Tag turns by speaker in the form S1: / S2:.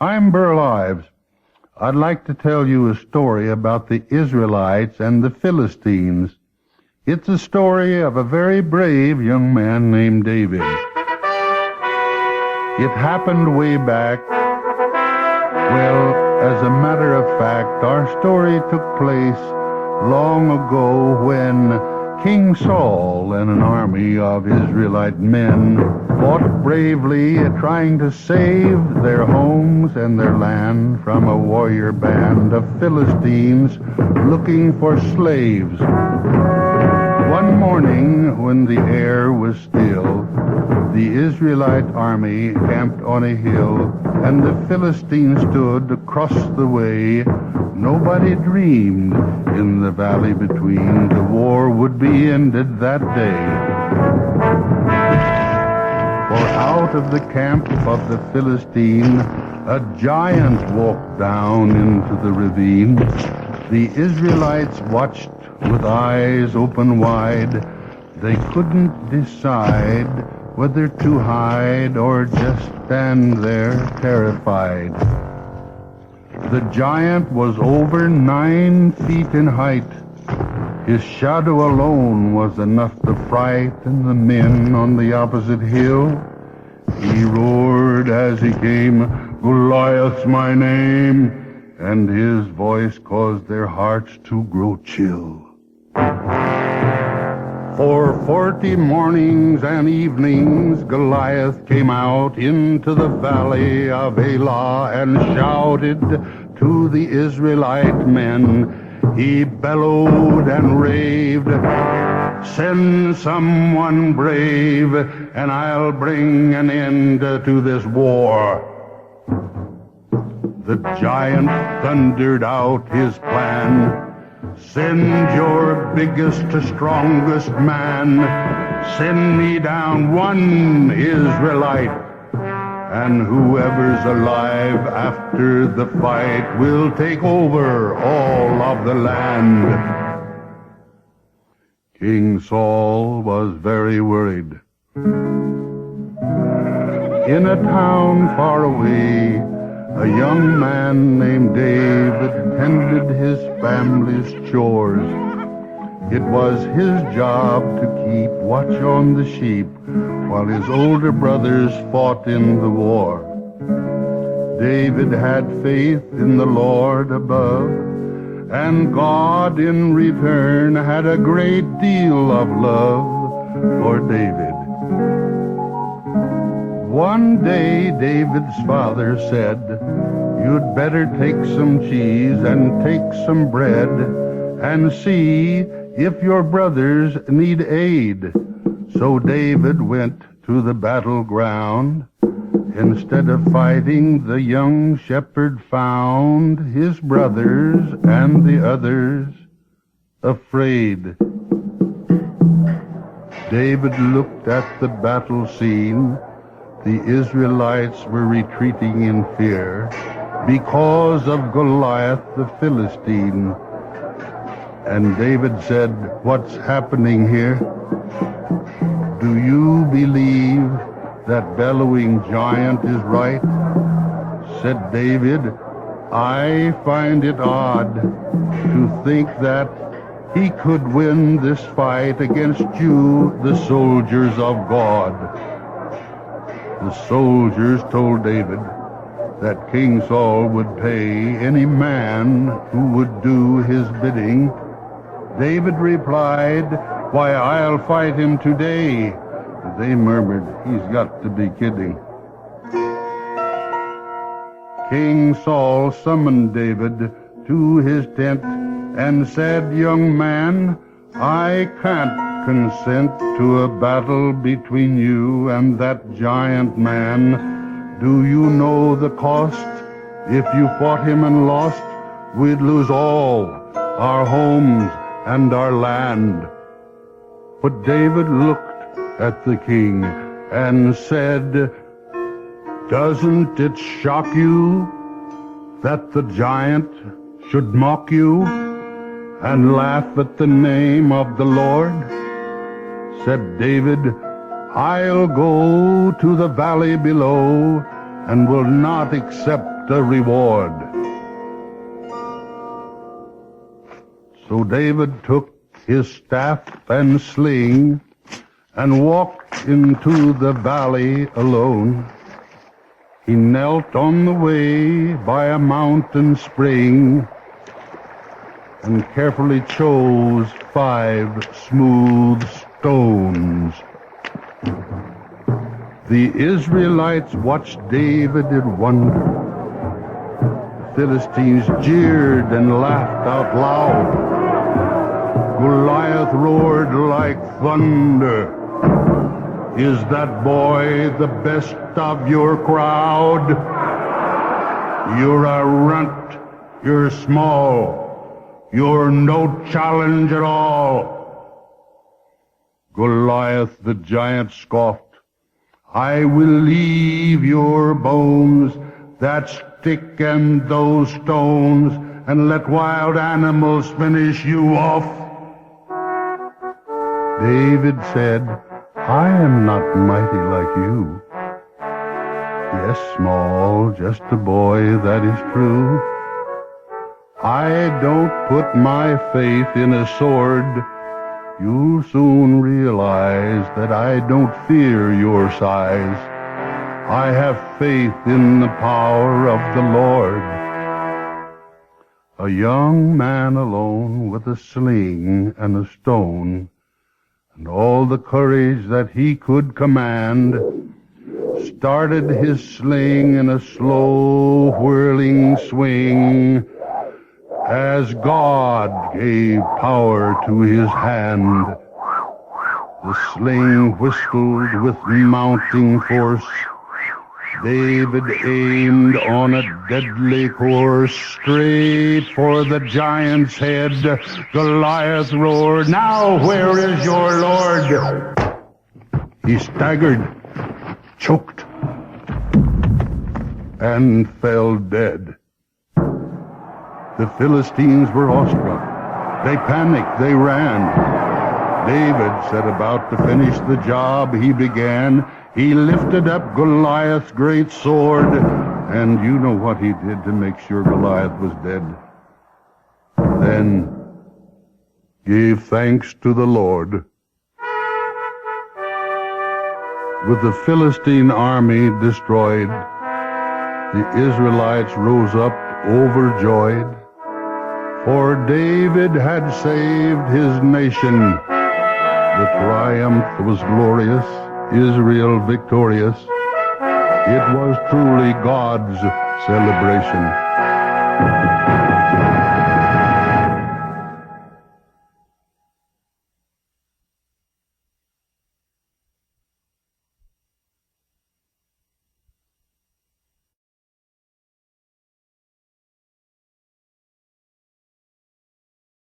S1: I'm Burl Ives. I'd like to tell you a story about the Israelites and the Philistines. It's a story of a very brave young man named David. It happened way back. Well, as a matter of fact, our story took place long ago when King Saul and an army of Israelite men fought bravely, trying to save their homes and their land from a warrior band of Philistines looking for slaves. One morning, when the air was still, the Israelite army camped on a hill, and the Philistines stood across the way. Nobody dreamed in the valley between the war would be ended that day. For out of the camp of the Philistine, a giant walked down into the ravine. The Israelites watched with eyes open wide. They couldn't decide whether to hide or just stand there terrified. The giant was over 9 feet in height. His shadow alone was enough to frighten the men on the opposite hill. He roared as he came, "Goliath's my name," and his voice caused their hearts to grow chill. For 40 mornings and evenings, Goliath came out into the valley of Elah and shouted to the Israelite men. He bellowed and raved, "Send someone brave, and I'll bring an end to this war." The giant thundered out his plan. "Send your biggest, strongest man. Send me down one Israelite, and whoever's alive after the fight will take over all of the land." King Saul was very worried. In a town far away, a young man named David tended his family's chores. It was his job to keep watch on the sheep while his older brothers fought in the war. David had faith in the Lord above, and God in return had a great deal of love for David. One day David's father said, "You'd better take some cheese and take some bread and see if your brothers need aid." So David went to the battleground. Instead of fighting, the young shepherd found his brothers and the others afraid. David looked at the battle scene. The Israelites were retreating in fear because of Goliath the Philistine. And David said, "What's happening here? Do you believe that bellowing giant is right?" Said David, "I find it odd to think that he could win this fight against you, the soldiers of God." The soldiers told David that King Saul would pay any man who would do his bidding. David replied, "Why, I'll fight him today." They murmured, "He's got to be kidding." King Saul summoned David to his tent and said, "Young man, I can't consent to a battle between you and that giant man. Do you know the cost? If you fought him and lost, we'd lose all, our homes and our land." But David looked at the king and said, "Doesn't it shock you that the giant should mock you and laugh at the name of the Lord?" Said David, "I'll go to the valley below and will not accept a reward. So David took his staff and sling and walked into the valley alone. He knelt on the way by a mountain spring and carefully chose 5 smooth stones. The Israelites watched David in wonder. The Philistines jeered and laughed out loud. Goliath roared like thunder. Is that boy the best of your crowd? You're a runt. You're small. You're no challenge at all. Goliath the giant scoffed. I will leave your bones, that stick and those stones, and let wild animals finish you off. David said, I am not mighty like you. Yes, small, just a boy, that is true. I don't put my faith in a sword. You'll soon realize that I don't fear your size. I have faith in the power of the Lord. A young man alone with a sling and a stone, and all the courage that he could command, started his sling in a slow whirling swing, as God gave power to his hand. The sling whistled with mounting force. David aimed on a deadly course, straight for the giant's head. Goliath roared, now where is your Lord? He staggered, choked, and fell dead. The Philistines were awestruck. They panicked, they ran. David set about to finish the job he began. He lifted up Goliath's great sword, and you know what he did to make sure Goliath was dead. Then gave thanks to the Lord. With the Philistine army destroyed, the Israelites rose up overjoyed, for David had saved his nation. The triumph was glorious, Israel victorious. It was truly God's celebration.